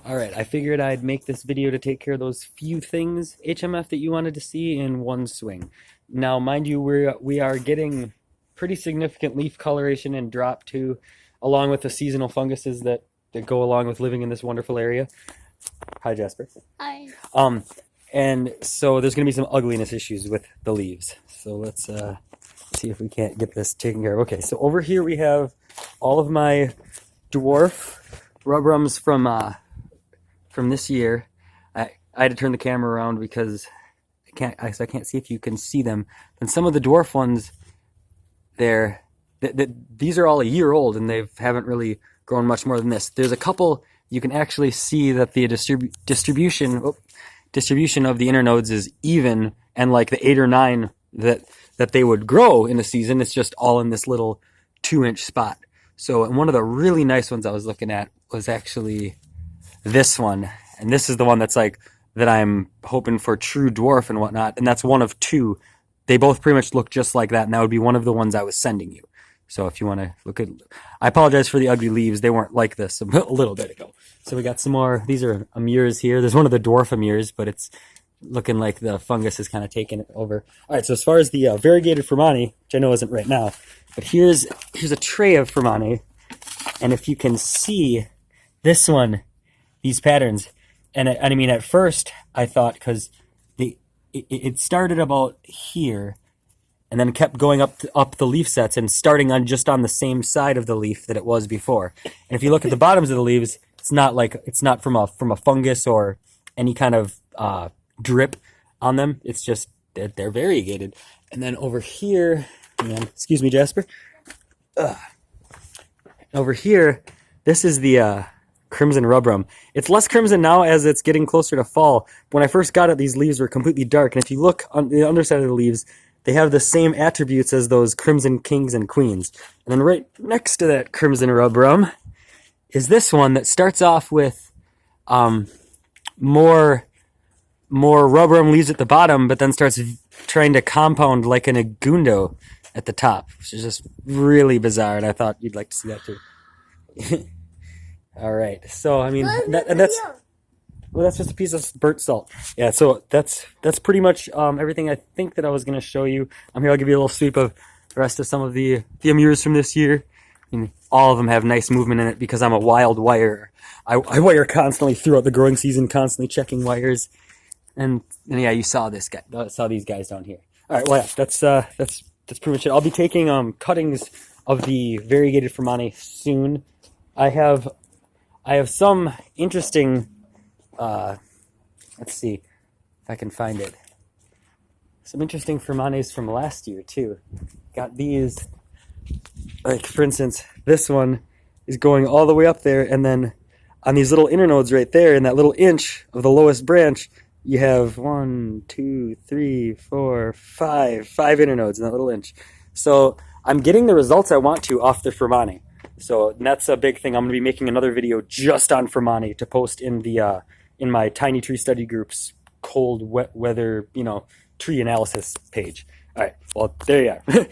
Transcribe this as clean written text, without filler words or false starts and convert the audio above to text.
All right, I figured I'd make this video to take care of those few things, HMF, that you wanted to see in one swing. Now, mind you, we are getting pretty significant leaf coloration and drop too, along with the seasonal funguses that go along with living in this wonderful area. Hi, Jasper. Hi. And so there's going to be some ugliness issues with the leaves. So let's see if we can't get this taken care of. Okay, so over here we have all of my dwarf rubrums from this year. I had to turn the camera around because I can't see if you can see them. And some of the dwarf ones, these are all a year old and they haven't really grown much more than this. There's a couple you can actually see that the distribution of the internodes is even, and like the 8 or 9 that they would grow in a season, it's just all in this little 2-inch spot. So, and one of the really nice ones I was looking at was actually this one, and this is the one that's like that I'm hoping for true dwarf and whatnot, and that's one of 2. They both pretty much look just like that, and that would be one of the ones I was sending you. So if you want to look at, I apologize for the ugly leaves. They weren't like this a little bit ago. So we got some more. These are Amirs here. There's one of the dwarf Amirs, but it's looking like the fungus is kind of taking it over. All right. So as far as the variegated Fermani, which I know isn't right now, but here's a tray of Fermani, and if you can see this one, these patterns, and I mean at first I thought because it started about here. And then kept going up the leaf sets and starting on just on the same side of the leaf that it was before. And if you look at the bottoms of the leaves, it's not from a fungus or any kind of drip on them. It's just they're variegated. And then over here, excuse me, Jasper. Over here, this is the crimson rubrum. It's less crimson now as it's getting closer to fall. When I first got it, these leaves were completely dark. And if you look on the underside of the leaves, they have the same attributes as those crimson kings and queens. And then right next to that crimson rubrum is this one that starts off with more rubrum leaves at the bottom, but then starts trying to compound like an agundo at the top, which is just really bizarre, and I thought you'd like to see that too. All right, so I mean, that's just a piece of burnt salt. Yeah, so that's pretty much everything I think that I was going to show you. I'm here. I'll give you a little sweep of the rest of some of the Amirs from this year. I mean, all of them have nice movement in it because I'm a wild wire. I wire constantly throughout the growing season, constantly checking wires. And yeah, you saw these guys down here. All right, well, yeah, that's pretty much it. I'll be taking cuttings of the variegated Fermani soon. I have some interesting. Let's see if I can find it. Some interesting Fermanis from last year too. Got these, like for instance, this one is going all the way up there, and then on these little internodes right there, in that little inch of the lowest branch, you have 1, 2, 3, 4, 5 internodes in that little inch. So I'm getting the results I want to off the Fermani. So that's a big thing. I'm going to be making another video just on Fermani to post in the in my Tiny Tree Study Group's cold, wet weather, tree analysis page. All right, well, there you are.